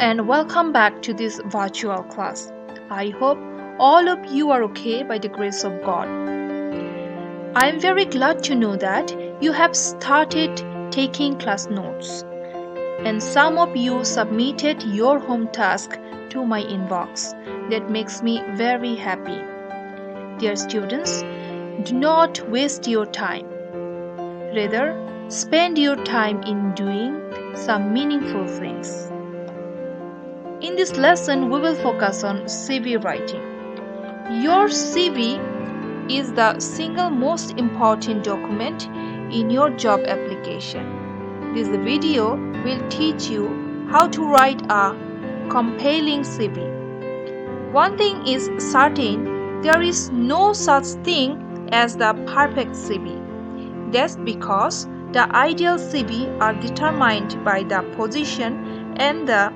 and welcome back to this virtual class. I hope all of you are okay by the grace of God. I am very glad to know that you have started taking class notes, and some of you submitted your home task to my inbox. That makes me very happy. Dear students, do not waste your time. Rather, spend your time in doing some meaningful things. In this lesson, we will focus on CV writing. Your CV is the single most important document in your job application. This video will teach you how to write a compelling CV. One thing is certain, there is no such thing as the perfect CV. That's because the ideal CV are determined by the position and the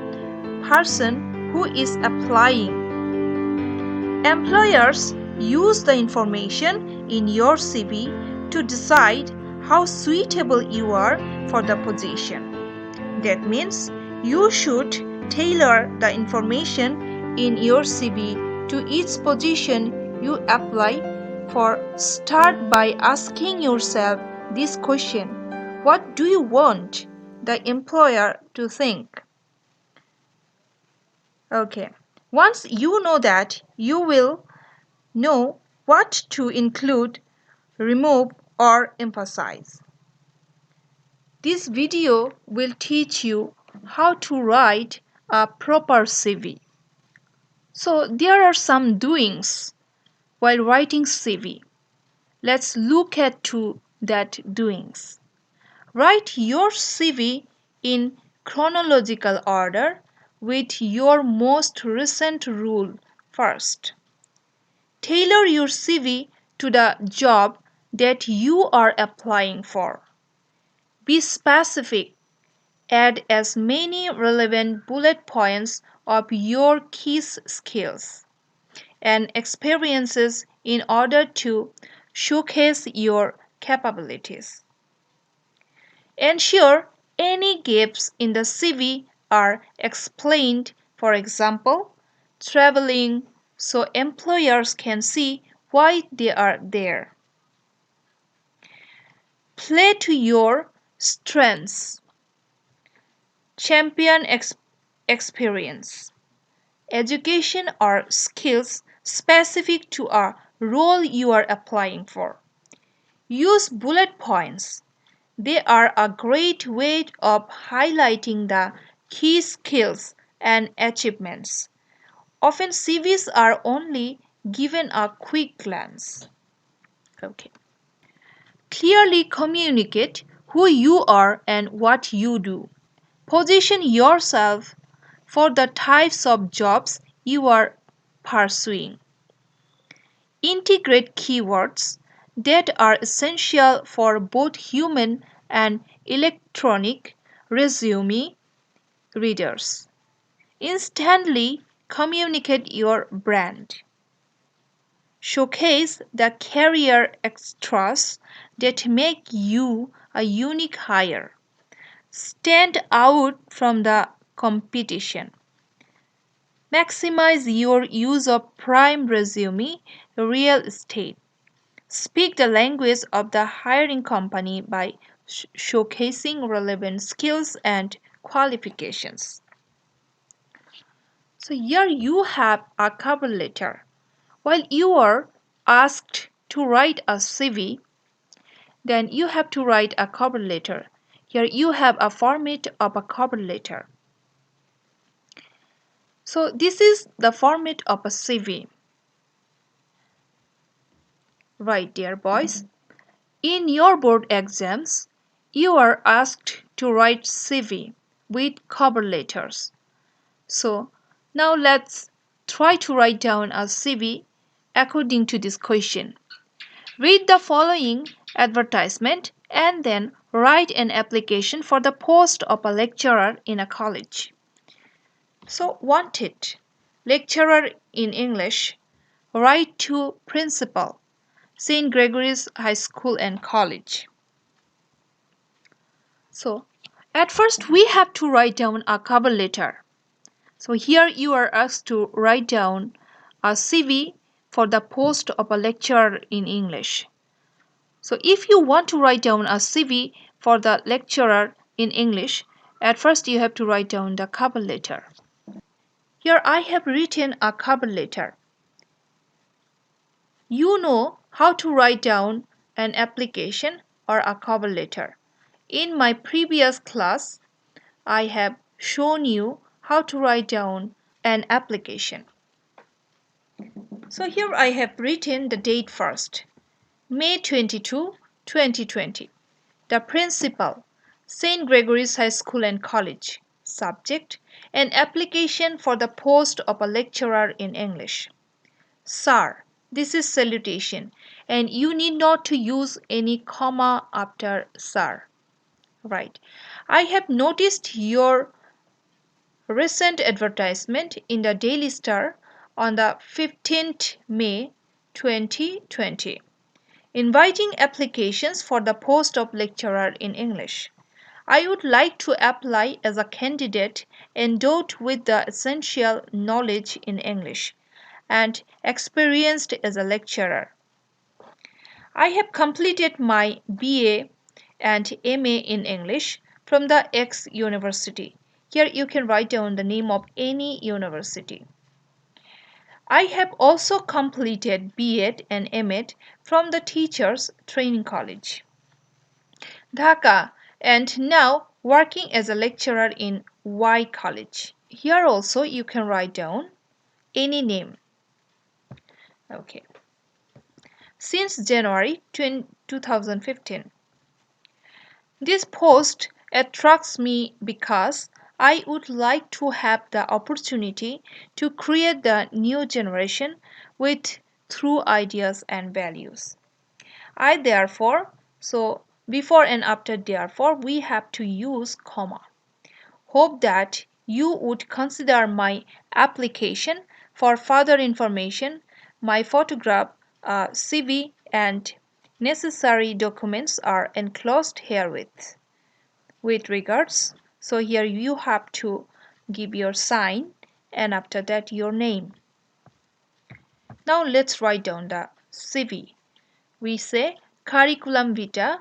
person who is applying. Employers use the information in your CV to decide how suitable you are for the position. That means you should tailor the information in your CV to each position you apply for. Start by asking yourself this question: what do you want the employer to think? Okay. Once you know that, you will know what to include, remove, or emphasize. This video will teach you how to write a proper CV. So there are some doings while writing CV. Let's look at that doings. Write your CV in chronological order with your most recent role first. Tailor your CV to the job that you are applying for. Be specific. Add as many relevant bullet points of your key skills and experiences in order to showcase your capabilities. Ensure any gaps in the CV are explained, for example, traveling, so employers can see why they are there. Play to your strengths. Champion experience, education, or skills specific to a role you are applying for. Use bullet points. They are a great way of highlighting the key skills and achievements. Often CVs are only given a quick glance. Okay. Clearly communicate who you are and what you do. Position yourself for the types of jobs you are pursuing. Integrate keywords that are essential for both human and electronic resume readers. Instantly communicate your brand. Showcase the career extras that make you a unique hire. Stand out from the competition. Maximize your use of prime resume real estate. Speak the language of the hiring company by showcasing relevant skills and qualifications. So here you have a cover letter. While you are asked to write a CV, then you have to write a cover letter. Here you have a format of a cover letter. So this is the format of a CV. Right, dear boys. In your board exams, you are asked to write CV with cover letters. So now let's try to write down a CV according to this question. Read the following advertisement and then write an application for the post of a lecturer in a college. So wanted, lecturer in English, write to principal, St. Gregory's High School and College. So at first we have to write down a cover letter. So here you are asked to write down a CV for the post of a lecturer in English. So if you want to write down a CV for the lecturer in English, at first you have to write down the cover letter. Here I have written a cover letter. You know how to write down an application or a cover letter. In my previous class, I have shown you how to write down an application. So here I have written the date first. May 22, 2020. The principal, St. Gregory's High School and College. Subject, an application for the post of a lecturer in English. Sir, this is salutation, and you need not to use any comma after sir. Right. I have noticed your recent advertisement in the Daily Star on the 15th May 2020, inviting applications for the post of lecturer in English. I would like to apply as a candidate endowed with the essential knowledge in English and experienced as a lecturer. I have completed my BA and MA in English from the X University. Here you can write down the name of any university. I have also completed B.Ed and M.Ed from the Teachers Training College, Dhaka, and now working as a lecturer in Y College. Here also you can write down any name. Okay. Since January 2015. This post attracts me because I would like to have the opportunity to create the new generation with true ideas and values. I therefore, so before and after therefore we have to use comma. Hope that you would consider my application. For further information, my photograph, CV and necessary documents are enclosed herewith. With regards, so here you have to give your sign and after that your name. Now let's write down the CV. We say curriculum vitae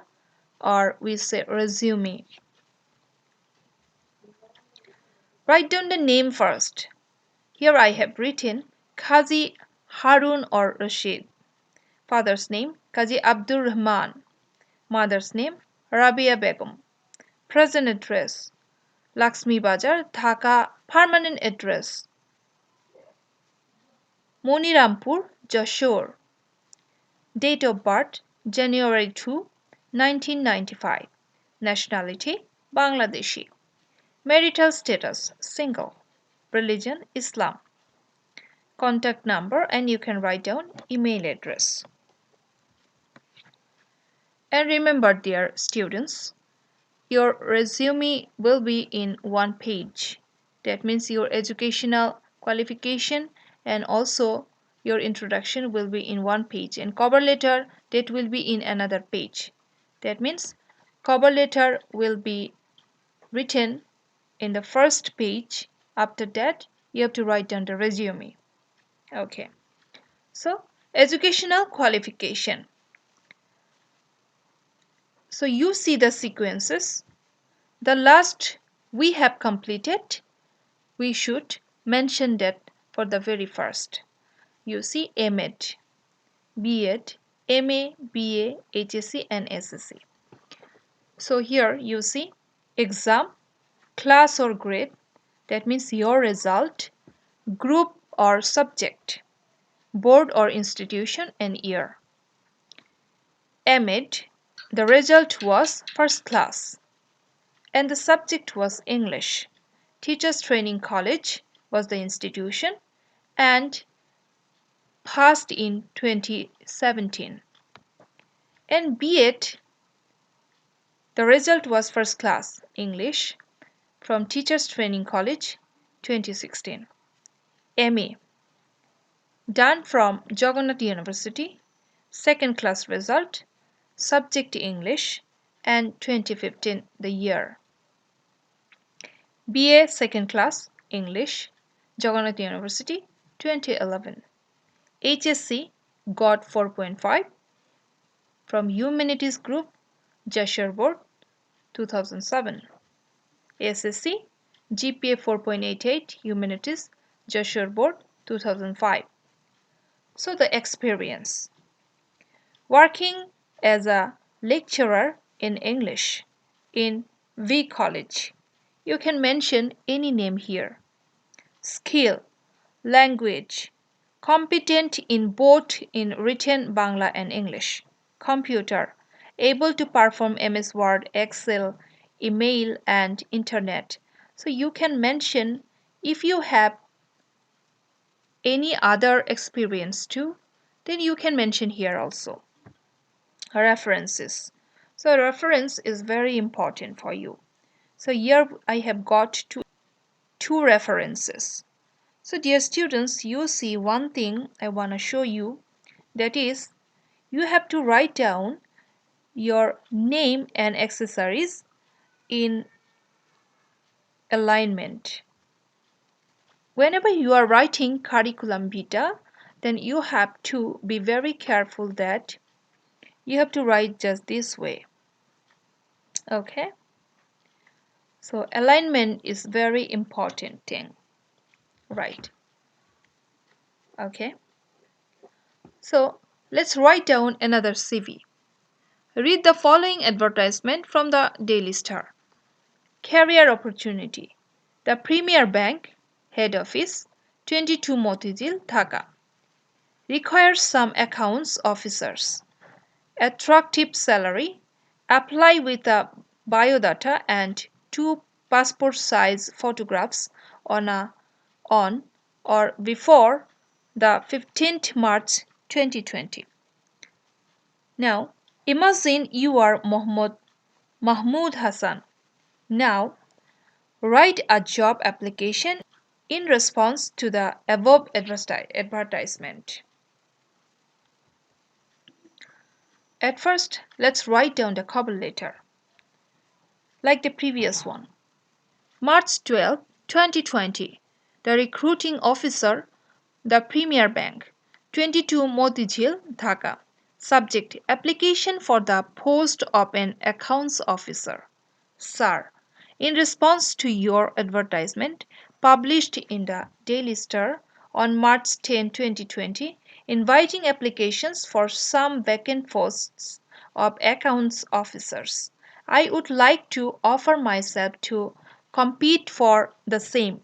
or we say resume. Write down the name first. Here I have written Qazi Harun or Rashid. Father's name Qazi Abdur Rahman. Mother's name Rabia Begum. Present address Lakshmi Bazar, Dhaka. Permanent address Monirampur, Jashore. Date of birth January 2, 1995. Nationality Bangladeshi. Marital status single. Religion Islam. Contact number and you can write down email address. And remember, dear students, your resume will be in one page. That means your educational qualification and also your introduction will be in one page and cover letter that will be in another page. That means cover letter will be written in the first page. After that you have to write down the resume. Okay. So educational qualification. So you see the sequences. The last we have completed, we should mention that for the very first. You see M.Ed, B.Ed, M.A, B.A, HSC and SSC. So here you see exam, class or grade, that means your result, group or subject, board or institution and year. M.Ed, the result was first class and the subject was English. Teachers Training College was the institution and passed in 2017. And B.Ed, the result was first class English from Teachers Training College 2016. M.A, done from Jagannath University, second class result, subject English and 2015 the year. BA second class English, Jagannath University 2011. HSC got 4.5 from Humanities Group, Jasher Board 2007. SSC GPA 4.88 Humanities, Jasher Board 2005. So the experience. Working as a lecturer in English in V College. You can mention any name here. Skill, language, competent in both in written Bangla and English. Computer, able to perform MS Word, Excel, email and internet. So you can mention if you have any other experience too, then you can mention here also. References. So reference is very important for you. So here I have got two references. So dear students, you see one thing I want to show you, that is you have to write down your name and accessories in alignment. Whenever you are writing curriculum vitae, then you have to be very careful that you have to write just this way. Okay? So alignment is very important thing. Right. Okay. So let's write down another CV. Read the following advertisement from the Daily Star. Career opportunity. The Premier Bank, Head Office, 22 Motijil, Dhaka. Requires some accounts officers. Attractive salary. Apply with a biodata and 2 passport size photographs on or before the 15th March 2020. Now, imagine you are Mahmoud Hassan. Now, write a job application in response to the above advertisement. At first, let's write down the cover letter, like the previous one. March 12, 2020, the recruiting officer, the Premier Bank, 22 Motijil, Dhaka. Subject: application for the post of an accounts officer. Sir, in response to your advertisement published in the Daily Star on March 10, 2020, inviting applications for some vacant posts of accounts officers, I would like to offer myself to compete for the same.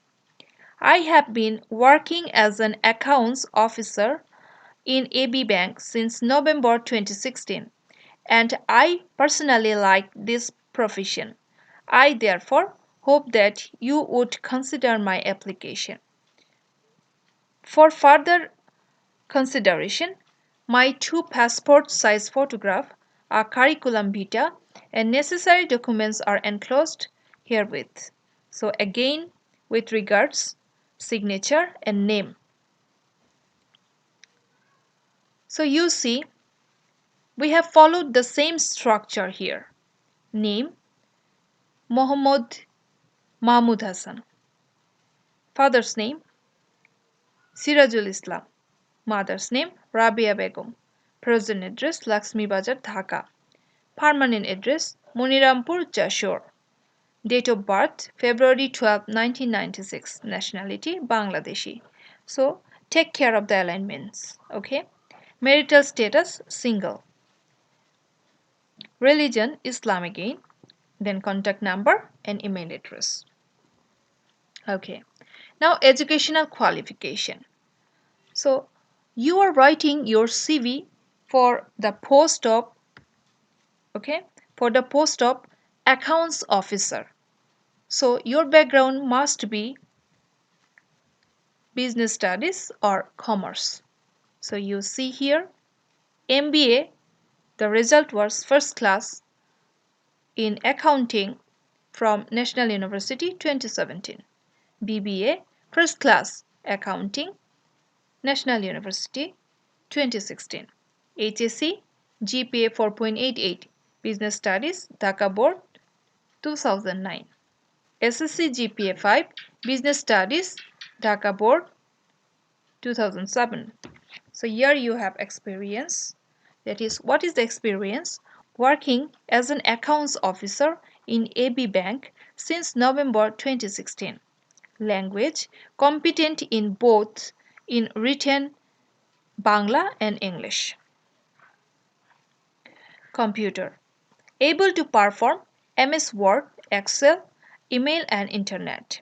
I have been working as an accounts officer in AB Bank since November 2016, and I personally like this profession. I therefore hope that you would consider my application. For further consideration, my 2 passport size photographs, a curriculum vitae, and necessary documents are enclosed herewith. So again, with regards, signature and name. So you see, we have followed the same structure here. Name, Mahmud Hassan. Father's name, Sirajul Islam. Mother's name, Rabia Begum. Present address, Lakshmi Bazar, Dhaka. Permanent address, Munirampur, Jashore. Date of birth, February 12, 1996. Nationality, Bangladeshi. So, take care of the alignments. Okay. Marital status, single. Religion, Islam again. Then contact number and email address. Okay. Now, educational qualification. So, you are writing your CV for the post of accounts officer. So, your background must be business studies or commerce. So, you see here MBA, the result was first class in accounting from National University 2017. BBA, first class accounting, National University 2016. HSC, GPA 4.88, Business Studies, Dhaka Board 2009. SSC GPA 5, Business Studies, Dhaka Board 2007. So here you have experience. That is, what is the experience? Working as an accounts officer in AB Bank since November 2016. Language, competent in both in written Bangla and English. Computer, able to perform MS Word, Excel, email and internet.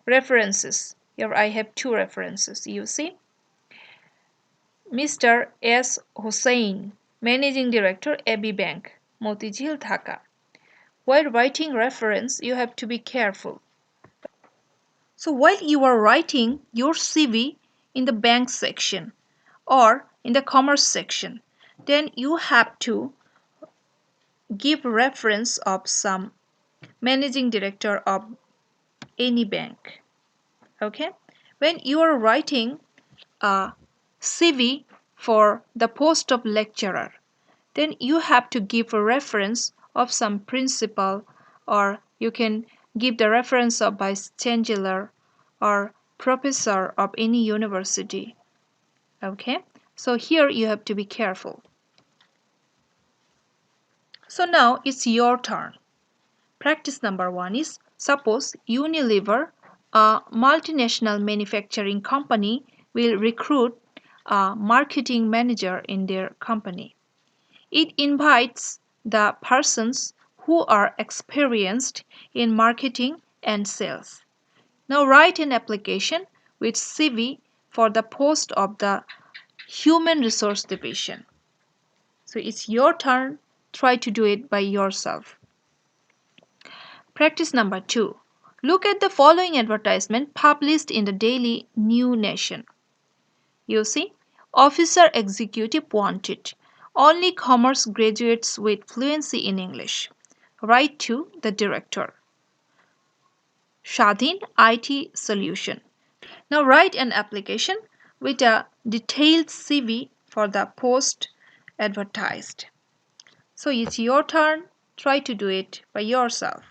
References, here I have two references, you see. Mr. S. Hussain, Managing Director, AB Bank, Motijhil, Dhaka. While writing reference, you have to be careful. So while you are writing your CV in the bank section or in the commerce section, then you have to give reference of some managing director of any bank. Okay? When you are writing a CV for the post of lecturer, then you have to give a reference of some principal, or you can give the reference of vice chancellor or professor of any university. Okay, so here you have to be careful. So now it's your turn. Practice number 1 is, suppose Unilever, a multinational manufacturing company, will recruit a marketing manager in their company. It invites the persons who are experienced in marketing and sales. Now write an application with CV for the post of the Human Resource Division. So it's your turn. Try to do it by yourself. Practice number 2. Look at the following advertisement published in the Daily New Nation. You see, Officer Executive wanted. Only commerce graduates with fluency in English. Write to the director. Shadhin IT Solution. Now write an application with a detailed CV for the post advertised. So it's your turn. Try to do it by yourself.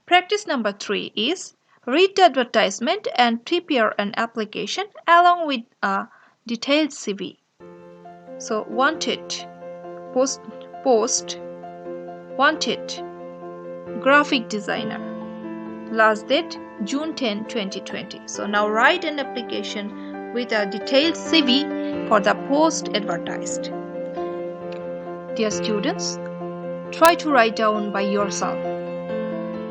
Practice number 3 is, read the advertisement and prepare an application along with a detailed CV. So wanted, post, wanted, graphic designer. Last date June 10, 2020. So now write an application with a detailed CV for the post advertised. Dear students, try to write down by yourself.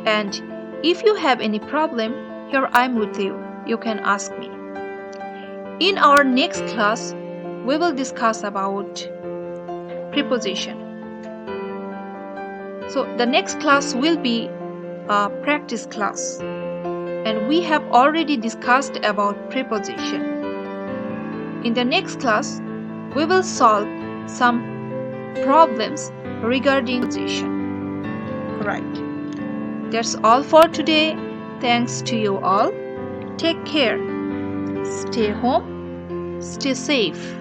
And if you have any problem, here I am with you. You can ask me. In our next class, we will discuss about preposition. So the next class will be a practice class. And we have already discussed about preposition. In the next class, we will solve some problems regarding preposition. Right. That's all for today. Thanks to you all. Take care. Stay home. Stay safe.